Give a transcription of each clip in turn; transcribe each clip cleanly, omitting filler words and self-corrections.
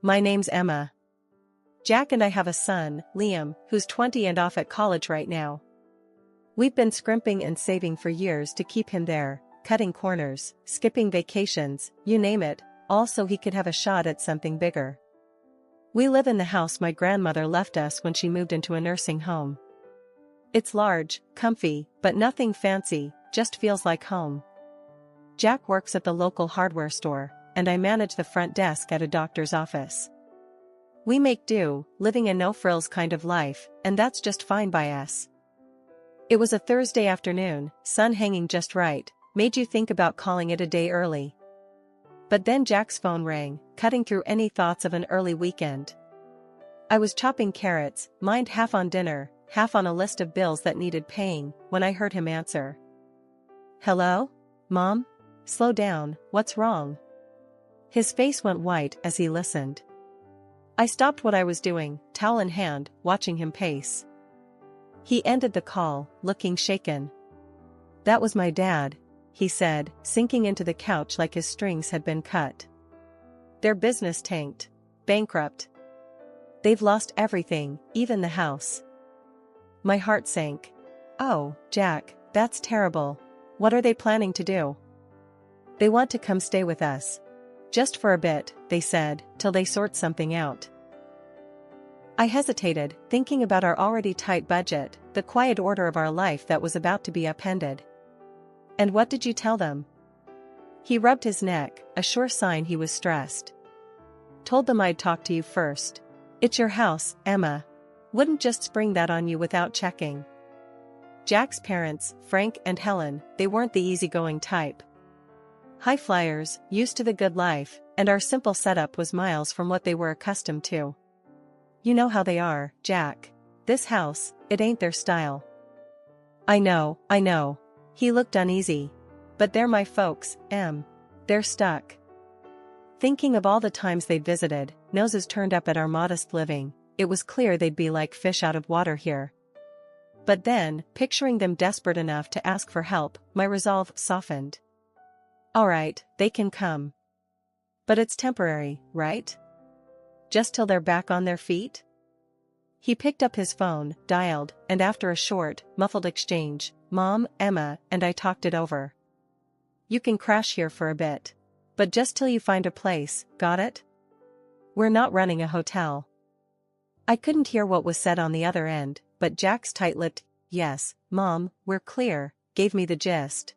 My name's Emma. Jack and I have a son, Liam, who's 20 and off at college right now. We've been scrimping and saving for years to keep him there, cutting corners, skipping vacations, you name it, all so he could have a shot at something bigger. We live in the house my grandmother left us when she moved into a nursing home. It's large, comfy, but nothing fancy, just feels like home. Jack works at the local hardware store, and I manage the front desk at a doctor's office. We make do, living a no-frills kind of life, and that's just fine by us. It was a Thursday afternoon, sun hanging just right, made you think about calling it a day early. But then Jack's phone rang, cutting through any thoughts of an early weekend. I was chopping carrots, mind half on dinner, half on a list of bills that needed paying, when I heard him answer. Hello? Mom? Slow down, what's wrong? His face went white as he listened. I stopped what I was doing, towel in hand, watching him pace. He ended the call, looking shaken. That was my dad, he said, sinking into the couch like his strings had been cut. Their business tanked. Bankrupt. They've lost everything, even the house. My heart sank. Oh, Jack, that's terrible. What are they planning to do? They want to come stay with us. Just for a bit, they said, till they sort something out. I hesitated, thinking about our already tight budget, the quiet order of our life that was about to be upended. And what did you tell them? He rubbed his neck, a sure sign he was stressed. Told them I'd talk to you first. It's your house, Emma. Wouldn't just spring that on you without checking. Jack's parents, Frank and Helen, they weren't the easygoing type. High flyers, used to the good life, and our simple setup was miles from what they were accustomed to. You know how they are, Jack. This house, it ain't their style. I know. He looked uneasy. But they're my folks, Em. They're stuck. Thinking of all the times they'd visited, noses turned up at our modest living, it was clear they'd be like fish out of water here. But then, picturing them desperate enough to ask for help, my resolve softened. All right, they can come. But it's temporary, right? Just till they're back on their feet? He picked up his phone, dialed, and after a short, muffled exchange, Mom, Emma, and I talked it over. You can crash here for a bit. But just till you find a place, got it? We're not running a hotel. I couldn't hear what was said on the other end, but Jack's tight-lipped, yes, Mom, we're clear, gave me the gist.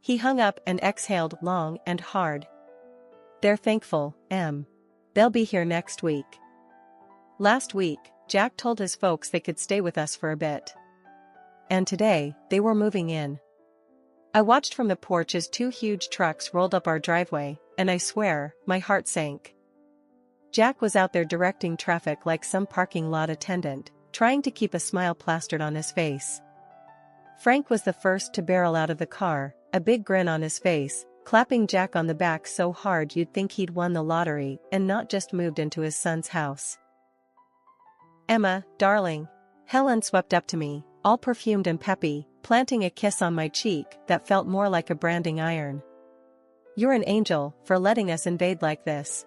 He hung up and exhaled long and hard. They're thankful, Em. They'll be here next week. Last week, Jack told his folks they could stay with us for a bit. And today, they were moving in. I watched from the porch as two huge trucks rolled up our driveway, and I swear, my heart sank. Jack was out there directing traffic like some parking lot attendant, trying to keep a smile plastered on his face. Frank was the first to barrel out of the car, a big grin on his face, clapping Jack on the back so hard you'd think he'd won the lottery and not just moved into his son's house. Emma, darling. Helen swept up to me, all perfumed and peppy, planting a kiss on my cheek that felt more like a branding iron. You're an angel for letting us invade like this.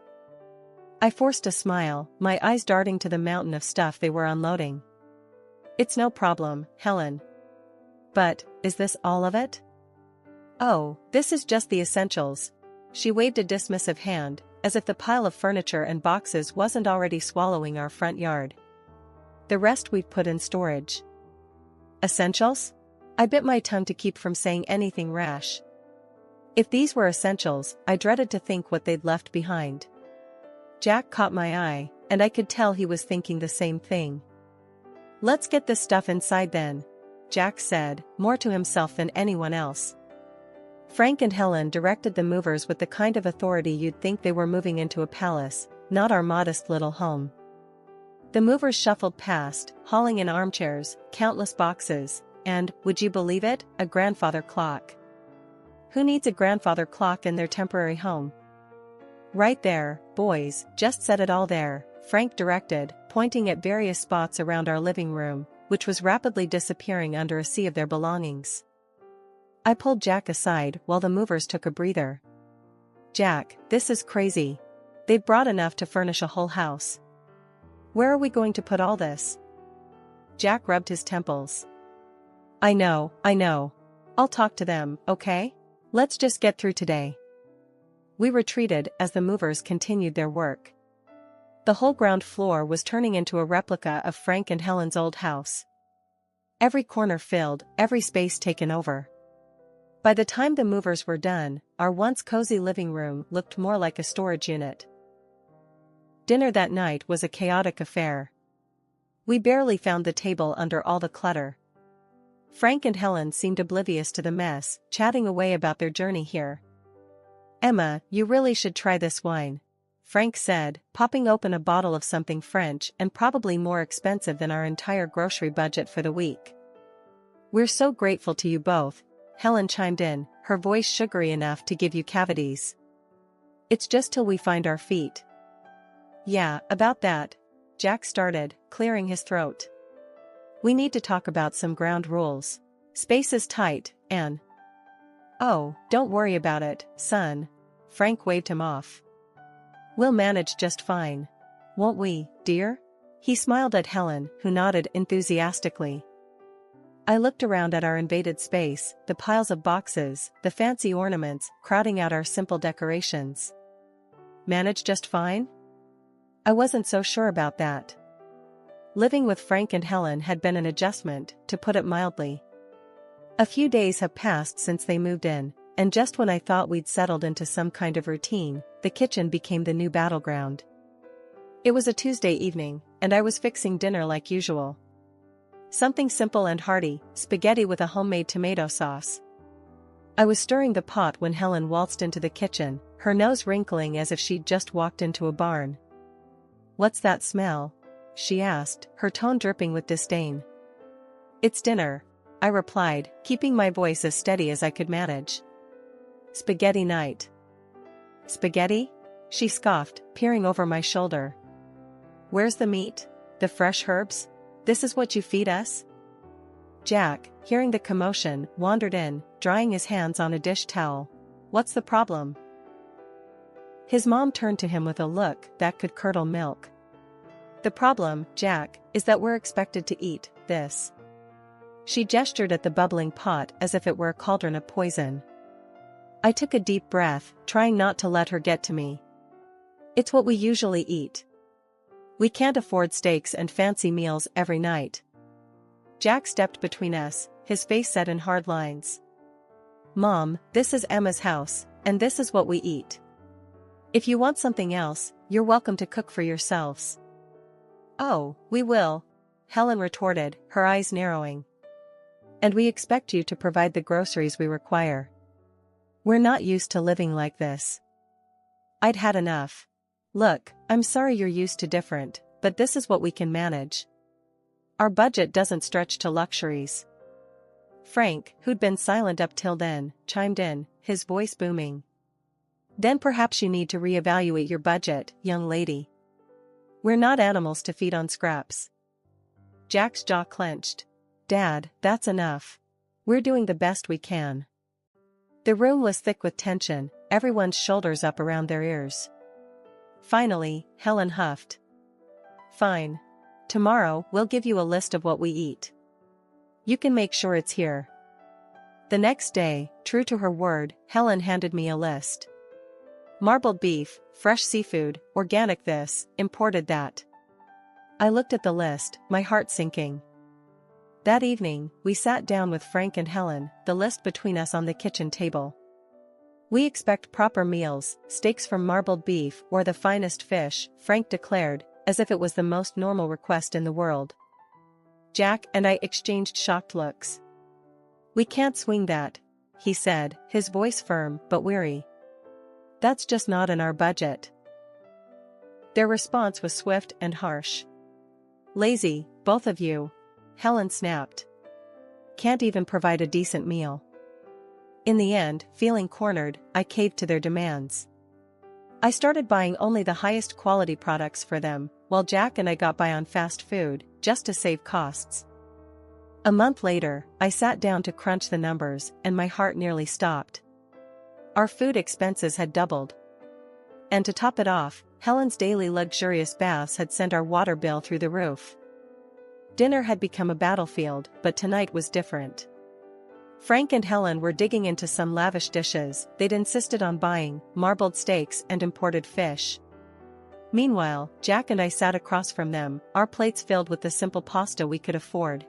I forced a smile, my eyes darting to the mountain of stuff they were unloading. It's no problem, Helen. But, is this all of it? Oh, this is just the essentials. She waved a dismissive hand, as if the pile of furniture and boxes wasn't already swallowing our front yard. The rest we've put in storage. Essentials? I bit my tongue to keep from saying anything rash. If these were essentials, I dreaded to think what they'd left behind. Jack caught my eye, and I could tell he was thinking the same thing. Let's get this stuff inside then, Jack said, more to himself than anyone else. Frank and Helen directed the movers with the kind of authority you'd think they were moving into a palace, not our modest little home. The movers shuffled past, hauling in armchairs, countless boxes, and, would you believe it, a grandfather clock. Who needs a grandfather clock in their temporary home? Right there, boys, just set it all there, Frank directed, pointing at various spots around our living room, which was rapidly disappearing under a sea of their belongings. I pulled Jack aside while the movers took a breather. Jack, this is crazy. They've brought enough to furnish a whole house. Where are we going to put all this? Jack rubbed his temples. I know. I'll talk to them, okay? Let's just get through today. We retreated as the movers continued their work. The whole ground floor was turning into a replica of Frank and Helen's old house. Every corner filled, every space taken over. By the time the movers were done, our once cozy living room looked more like a storage unit. Dinner that night was a chaotic affair. We barely found the table under all the clutter. Frank and Helen seemed oblivious to the mess, chatting away about their journey here. Emma, you really should try this wine, Frank said, popping open a bottle of something French and probably more expensive than our entire grocery budget for the week. We're so grateful to you both, Helen chimed in, her voice sugary enough to give you cavities. It's just till we find our feet. Yeah, about that, Jack started, clearing his throat. We need to talk about some ground rules. Space is tight, and... Oh, don't worry about it, son. Frank waved him off. We'll manage just fine. Won't we, dear? He smiled at Helen, who nodded enthusiastically. I looked around at our invaded space, the piles of boxes, the fancy ornaments, crowding out our simple decorations. Manage just fine? I wasn't so sure about that. Living with Frank and Helen had been an adjustment, to put it mildly. A few days have passed since they moved in, and just when I thought we'd settled into some kind of routine, the kitchen became the new battleground. It was a Tuesday evening, and I was fixing dinner like usual. Something simple and hearty, spaghetti with a homemade tomato sauce. I was stirring the pot when Helen waltzed into the kitchen, her nose wrinkling as if she'd just walked into a barn. What's that smell? She asked, her tone dripping with disdain. It's dinner, I replied, keeping my voice as steady as I could manage. Spaghetti night. Spaghetti? She scoffed, peering over my shoulder. Where's the meat? The fresh herbs? This is what you feed us? Jack, hearing the commotion, wandered in, drying his hands on a dish towel. What's the problem? His mom turned to him with a look that could curdle milk. The problem, Jack, is that we're expected to eat this. She gestured at the bubbling pot as if it were a cauldron of poison. I took a deep breath, trying not to let her get to me. It's what we usually eat. We can't afford steaks and fancy meals every night. Jack stepped between us, his face set in hard lines. Mom, this is Emma's house, and this is what we eat. If you want something else, you're welcome to cook for yourselves. Oh, we will, Helen retorted, her eyes narrowing. And we expect you to provide the groceries we require. We're not used to living like this. I'd had enough. Look, I'm sorry you're used to different, but this is what we can manage. Our budget doesn't stretch to luxuries. Frank, who'd been silent up till then, chimed in, his voice booming. Then perhaps you need to reevaluate your budget, young lady. We're not animals to feed on scraps. Jack's jaw clenched. Dad, that's enough. We're doing the best we can. The room was thick with tension, everyone's shoulders up around their ears. Finally, Helen huffed. Fine. Tomorrow, we'll give you a list of what we eat. You can make sure it's here. The next day, true to her word, Helen handed me a list. Marbled beef, fresh seafood, organic this, imported that. I looked at the list, my heart sinking. That evening, we sat down with Frank and Helen, the list between us on the kitchen table. We expect proper meals, steaks from marbled beef or the finest fish, Frank declared, as if it was the most normal request in the world. Jack and I exchanged shocked looks. We can't swing that, he said, his voice firm but weary. That's just not in our budget. Their response was swift and harsh. Lazy, both of you, Helen snapped. Can't even provide a decent meal. In the end, feeling cornered, I caved to their demands. I started buying only the highest quality products for them, while Jack and I got by on fast food, just to save costs. A month later, I sat down to crunch the numbers, and my heart nearly stopped. Our food expenses had doubled. And to top it off, Helen's daily luxurious baths had sent our water bill through the roof. Dinner had become a battlefield, but tonight was different. Frank and Helen were digging into some lavish dishes they'd insisted on buying, marbled steaks and imported fish. Meanwhile, Jack and I sat across from them, our plates filled with the simple pasta we could afford.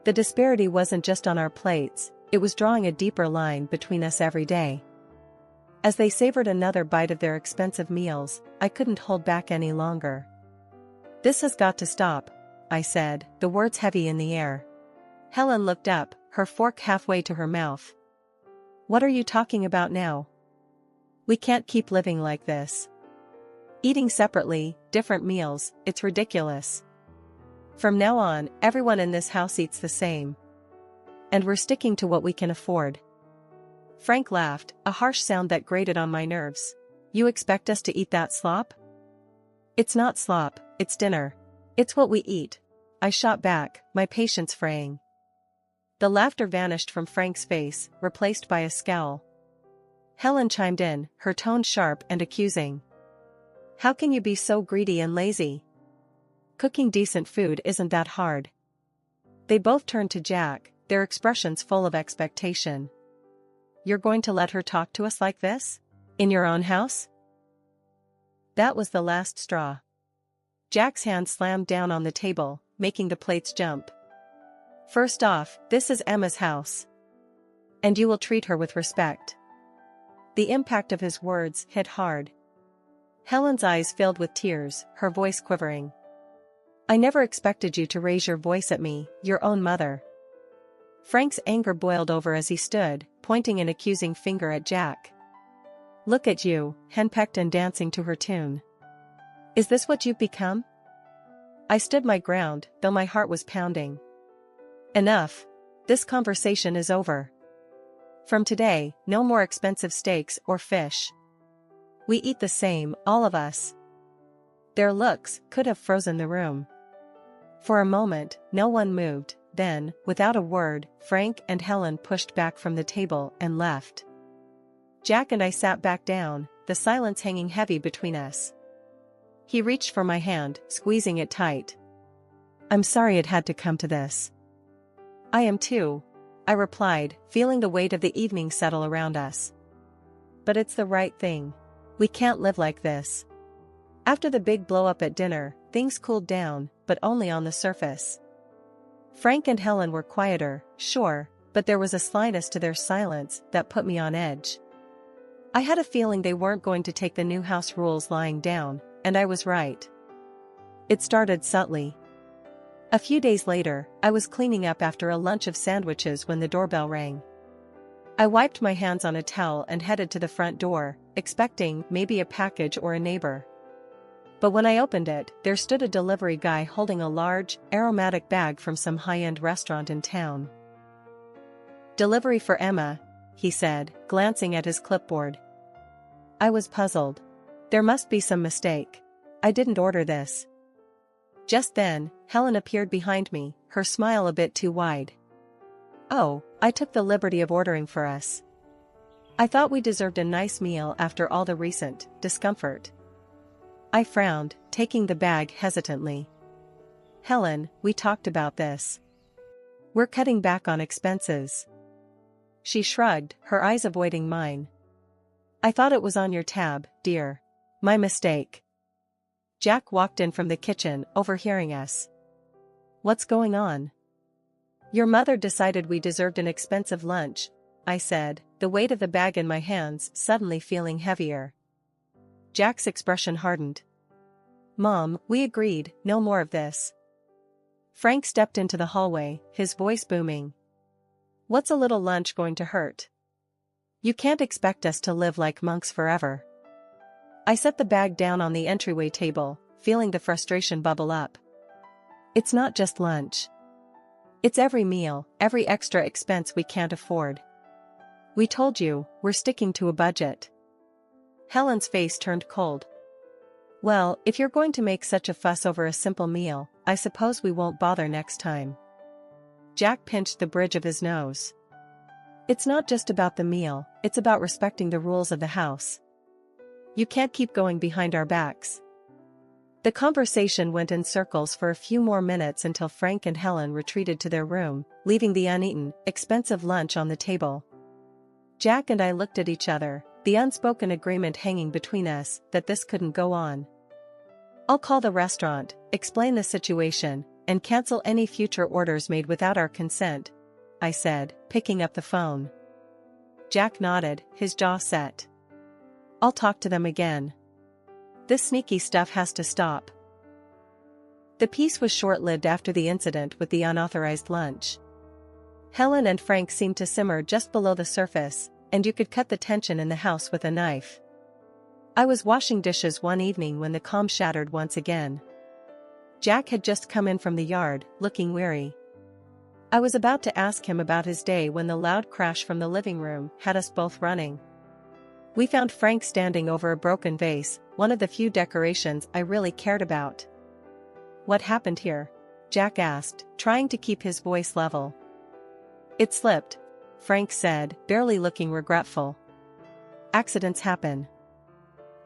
The disparity wasn't just on our plates, it was drawing a deeper line between us every day. As they savored another bite of their expensive meals, I couldn't hold back any longer. "This has got to stop," I said, the words heavy in the air. Helen looked up, her fork halfway to her mouth. "What are you talking about now? We can't keep living like this. Eating separately, different meals, it's ridiculous. From now on, everyone in this house eats the same. And we're sticking to what we can afford." Frank laughed, a harsh sound that grated on my nerves. "You expect us to eat that slop?" "It's not slop, it's dinner. It's what we eat," I shot back, my patience fraying. The laughter vanished from Frank's face, replaced by a scowl. Helen chimed in, her tone sharp and accusing. "How can you be so greedy and lazy? Cooking decent food isn't that hard." They both turned to Jack, their expressions full of expectation. "You're going to let her talk to us like this? In your own house?" That was the last straw. Jack's hand slammed down on the table, making the plates jump. "First off, this is Emma's house. And you will treat her with respect." The impact of his words hit hard. Helen's eyes filled with tears, her voice quivering. "I never expected you to raise your voice at me, your own mother." Frank's anger boiled over as he stood, pointing an accusing finger at Jack. "Look at you, henpecked and dancing to her tune. Is this what you've become?" I stood my ground, though my heart was pounding. "Enough. This conversation is over. From today, no more expensive steaks or fish. We eat the same, all of us." Their looks could have frozen the room. For a moment, no one moved, then, without a word, Frank and Helen pushed back from the table and left. Jack and I sat back down, the silence hanging heavy between us. He reached for my hand, squeezing it tight. "I'm sorry it had to come to this." "I am too," I replied, feeling the weight of the evening settle around us. "But it's the right thing. We can't live like this." After the big blow-up at dinner, things cooled down, but only on the surface. Frank and Helen were quieter, sure, but there was a slyness to their silence that put me on edge. I had a feeling they weren't going to take the new house rules lying down, and I was right. It started subtly. A few days later, I was cleaning up after a lunch of sandwiches when the doorbell rang. I wiped my hands on a towel and headed to the front door, expecting maybe a package or a neighbor. But when I opened it, there stood a delivery guy holding a large, aromatic bag from some high-end restaurant in town. "Delivery for Emma," he said, glancing at his clipboard. I was puzzled. There must be some mistake. I didn't order this. Just then, Helen appeared behind me, her smile a bit too wide. "Oh, I took the liberty of ordering for us. I thought we deserved a nice meal after all the recent discomfort." I frowned, taking the bag hesitantly. "Helen, we talked about this. We're cutting back on expenses." She shrugged, her eyes avoiding mine. "I thought it was on your tab, dear. My mistake." Jack walked in from the kitchen, overhearing us. "What's going on?" "Your mother decided we deserved an expensive lunch," I said, the weight of the bag in my hands suddenly feeling heavier. Jack's expression hardened. "Mom, we agreed, no more of this." Frank stepped into the hallway, his voice booming. "What's a little lunch going to hurt? You can't expect us to live like monks forever." I set the bag down on the entryway table, feeling the frustration bubble up. "It's not just lunch. It's every meal, every extra expense we can't afford. We told you, we're sticking to a budget." Helen's face turned cold. "Well, if you're going to make such a fuss over a simple meal, I suppose we won't bother next time." Jack pinched the bridge of his nose. "It's not just about the meal, it's about respecting the rules of the house. You can't keep going behind our backs. The conversation went in circles for a few more minutes until Frank and Helen retreated to their room, leaving the uneaten, expensive lunch on the table. Jack and I looked at each other, the unspoken agreement hanging between us that this couldn't go on. I'll call the restaurant, explain the situation, and cancel any future orders made without our consent, I said, picking up the phone. Jack nodded, his jaw set. I'll talk to them again. This sneaky stuff has to stop. The peace was short-lived after the incident with the unauthorized lunch. Helen and Frank seemed to simmer just below the surface, and you could cut the tension in the house with a knife. I was washing dishes one evening when the calm shattered once again. Jack had just come in from the yard, looking weary. I was about to ask him about his day when the loud crash from the living room had us both running. We found Frank standing over a broken vase, one of the few decorations I really cared about. What happened here? Jack asked, trying to keep his voice level. It slipped, Frank said, barely looking regretful. Accidents happen.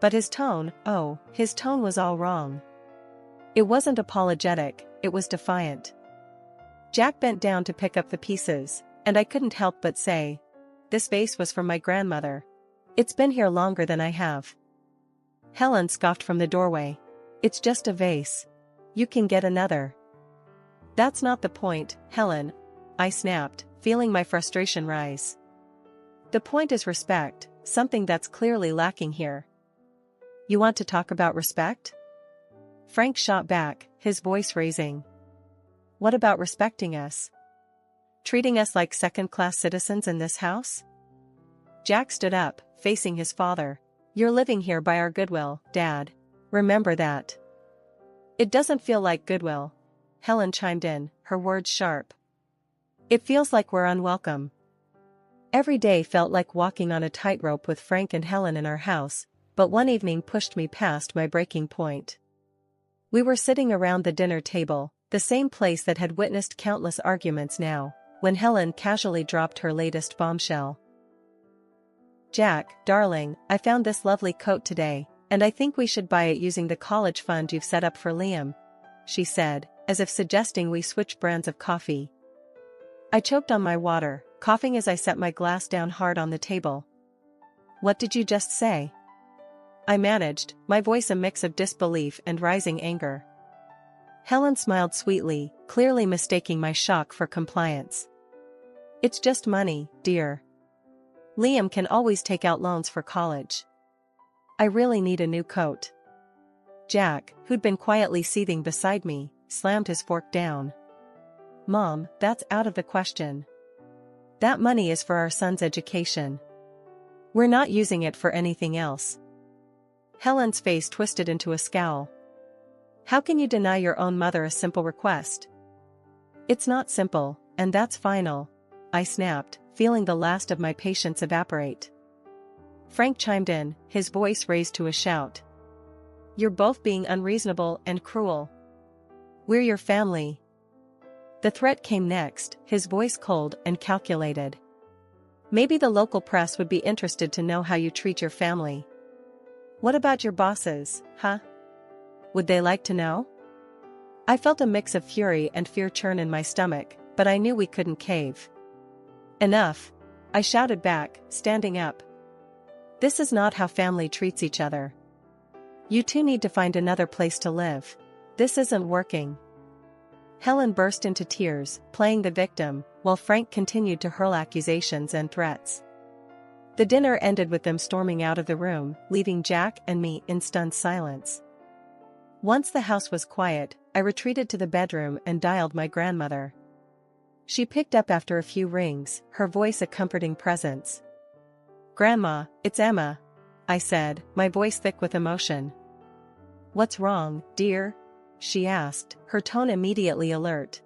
But his tone was all wrong. It wasn't apologetic, it was defiant. Jack bent down to pick up the pieces, and I couldn't help but say, "This vase was from my grandmother. It's been here longer than I have." Helen scoffed from the doorway. "It's just a vase. You can get another." "That's not the point, Helen," I snapped, feeling my frustration rise. "The point is respect, something that's clearly lacking here." "You want to talk about respect?" Frank shot back, his voice raising. "What about respecting us? Treating us like second-class citizens in this house?" Jack stood up, facing his father. "You're living here by our goodwill, Dad. Remember that." "It doesn't feel like goodwill," Helen chimed in, her words sharp. "It feels like we're unwelcome." Every day felt like walking on a tightrope with Frank and Helen in our house, but one evening pushed me past my breaking point. We were sitting around the dinner table, the same place that had witnessed countless arguments now, when Helen casually dropped her latest bombshell. "Jack, darling, I found this lovely coat today, and I think we should buy it using the college fund you've set up for Liam," she said, as if suggesting we switch brands of coffee. I choked on my water, coughing as I set my glass down hard on the table. "What did you just say?" I managed, my voice a mix of disbelief and rising anger. Helen smiled sweetly, clearly mistaking my shock for compliance. "It's just money, dear. Liam can always take out loans for college. I really need a new coat." Jack, who'd been quietly seething beside me, slammed his fork down. "Mom, that's out of the question. That money is for our son's education. We're not using it for anything else." Helen's face twisted into a scowl. "How can you deny your own mother a simple request?" "It's not simple, and that's final," I snapped, feeling the last of my patience evaporate. Frank chimed in, his voice raised to a shout. "You're both being unreasonable and cruel. We're your family." The threat came next, his voice cold and calculated. "Maybe the local press would be interested to know how you treat your family." "What about your bosses, huh? Would they like to know?" I felt a mix of fury and fear churn in my stomach, but I knew we couldn't cave. "Enough," I shouted back, standing up. "This is not how family treats each other. You two need to find another place to live. This isn't working." Helen burst into tears, playing the victim, while Frank continued to hurl accusations and threats. The dinner ended with them storming out of the room, leaving Jack and me in stunned silence. Once the house was quiet, I retreated to the bedroom and dialed my grandmother. She picked up after a few rings, her voice a comforting presence. "Grandma, it's Emma," I said, my voice thick with emotion. "What's wrong, dear?" she asked, her tone immediately alert.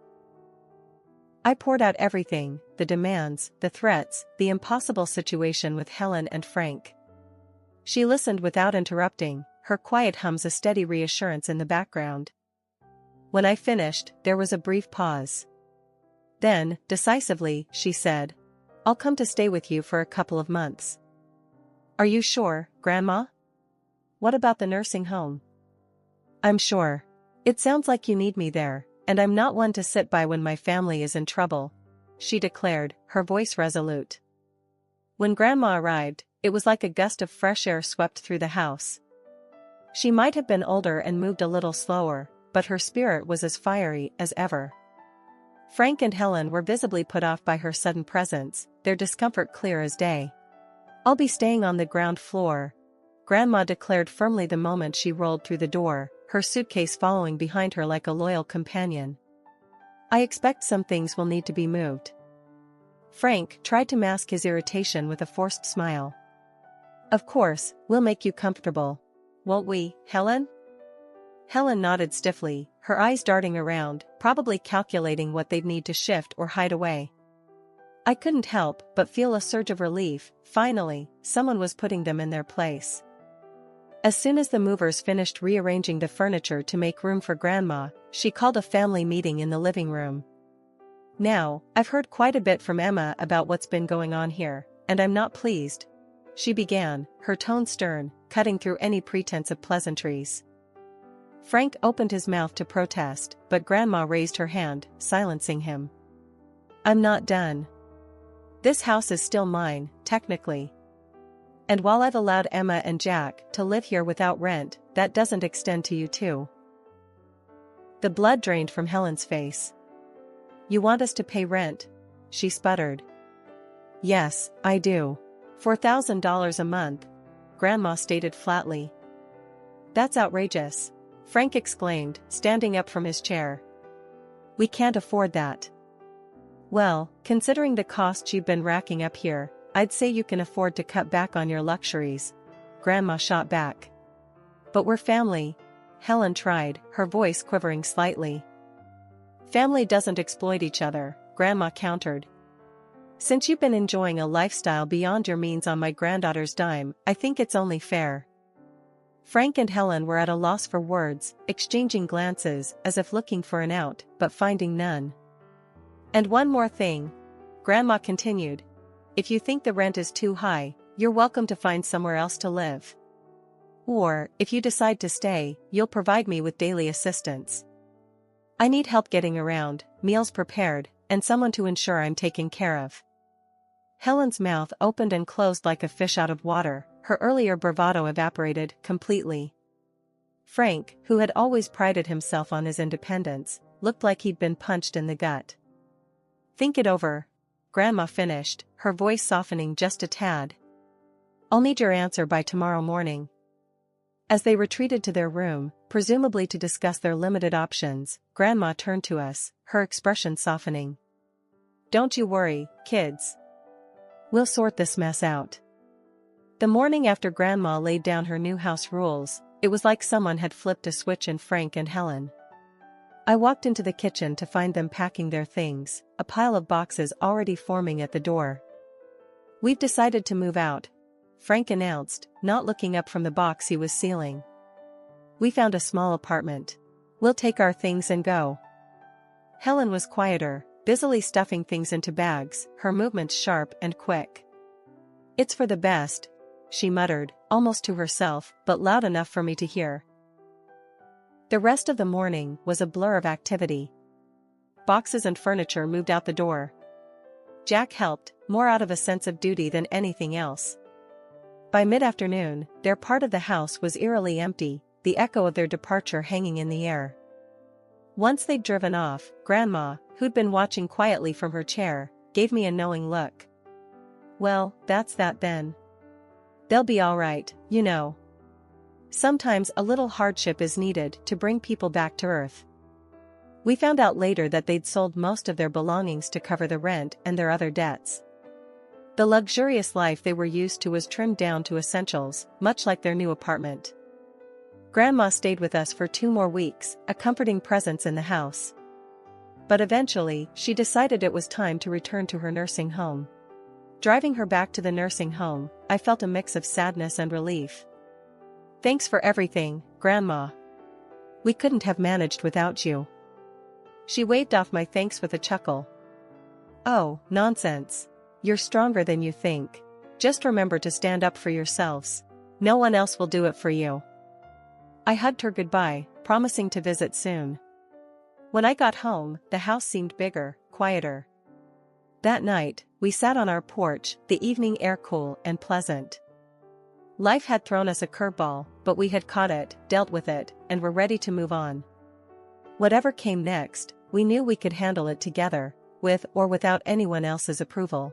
I poured out everything, the demands, the threats, the impossible situation with Helen and Frank. She listened without interrupting, her quiet hums a steady reassurance in the background. When I finished, there was a brief pause. Then, decisively, she said, "I'll come to stay with you for a couple of months." "Are you sure, Grandma?" what about the nursing home? I'm sure. It sounds like you need me there, and I'm not one to sit by when my family is in trouble, she declared, her voice resolute. When Grandma arrived, it was like a gust of fresh air swept through the house. She might have been older and moved a little slower, but her spirit was as fiery as ever. Frank and Helen were visibly put off by her sudden presence, their discomfort clear as day. I'll be staying on the ground floor, Grandma declared firmly the moment she rolled through the door, her suitcase following behind her like a loyal companion. I expect some things will need to be moved. Frank tried to mask his irritation with a forced smile. Of course, we'll make you comfortable. Won't we, Helen? Helen nodded stiffly, her eyes darting around, probably calculating what they'd need to shift or hide away. I couldn't help but feel a surge of relief. Finally, someone was putting them in their place. As soon as the movers finished rearranging the furniture to make room for Grandma, she called a family meeting in the living room. Now, I've heard quite a bit from Emma about what's been going on here, and I'm not pleased, she began, her tone stern, cutting through any pretense of pleasantries. Frank opened his mouth to protest, but Grandma raised her hand, silencing him. I'm not done. This house is still mine, technically. And while I've allowed Emma and Jack to live here without rent, that doesn't extend to you too. The blood drained from Helen's face. You want us to pay rent? She sputtered. Yes, I do. $4,000 a month, Grandma stated flatly. That's outrageous, Frank exclaimed, standing up from his chair. We can't afford that. Well, considering the costs you've been racking up here, I'd say you can afford to cut back on your luxuries, Grandma shot back. But we're family, Helen tried, her voice quivering slightly. Family doesn't exploit each other, Grandma countered. Since you've been enjoying a lifestyle beyond your means on my granddaughter's dime, I think it's only fair. Frank and Helen were at a loss for words, exchanging glances as if looking for an out, but finding none. And one more thing, Grandma continued. If you think the rent is too high, you're welcome to find somewhere else to live. Or, if you decide to stay, you'll provide me with daily assistance. I need help getting around, meals prepared, and someone to ensure I'm taken care of. Helen's mouth opened and closed like a fish out of water, her earlier bravado evaporated completely. Frank, who had always prided himself on his independence, looked like he'd been punched in the gut. Think it over, Grandma finished, her voice softening just a tad. I'll need your answer by tomorrow morning. As they retreated to their room, presumably to discuss their limited options, Grandma turned to us, her expression softening. Don't you worry, kids. We'll sort this mess out. The morning after Grandma laid down her new house rules, it was like someone had flipped a switch in Frank and Helen. I walked into the kitchen to find them packing their things, a pile of boxes already forming at the door. We've decided to move out, Frank announced, not looking up from the box he was sealing. We found a small apartment. We'll take our things and go. Helen was quieter, busily stuffing things into bags, her movements sharp and quick. It's for the best, she muttered, almost to herself, but loud enough for me to hear. The rest of the morning was a blur of activity. Boxes and furniture moved out the door. Jack helped, more out of a sense of duty than anything else. By mid-afternoon, their part of the house was eerily empty, the echo of their departure hanging in the air. Once they'd driven off, Grandma, who'd been watching quietly from her chair, gave me a knowing look. Well, that's that then. They'll be all right, you know. Sometimes a little hardship is needed to bring people back to earth. We found out later that they'd sold most of their belongings to cover the rent and their other debts. The luxurious life they were used to was trimmed down to essentials, much like their new apartment. Grandma stayed with us for 2 more weeks, a comforting presence in the house. But eventually, she decided it was time to return to her nursing home. Driving her back to the nursing home, I felt a mix of sadness and relief. Thanks for everything, Grandma. We couldn't have managed without you. She waved off my thanks with a chuckle. Oh, nonsense. You're stronger than you think. Just remember to stand up for yourselves. No one else will do it for you. I hugged her goodbye, promising to visit soon. When I got home, the house seemed bigger, quieter. That night, we sat on our porch, the evening air cool and pleasant. Life had thrown us a curveball, but we had caught it, dealt with it, and were ready to move on. Whatever came next, we knew we could handle it together, with or without anyone else's approval.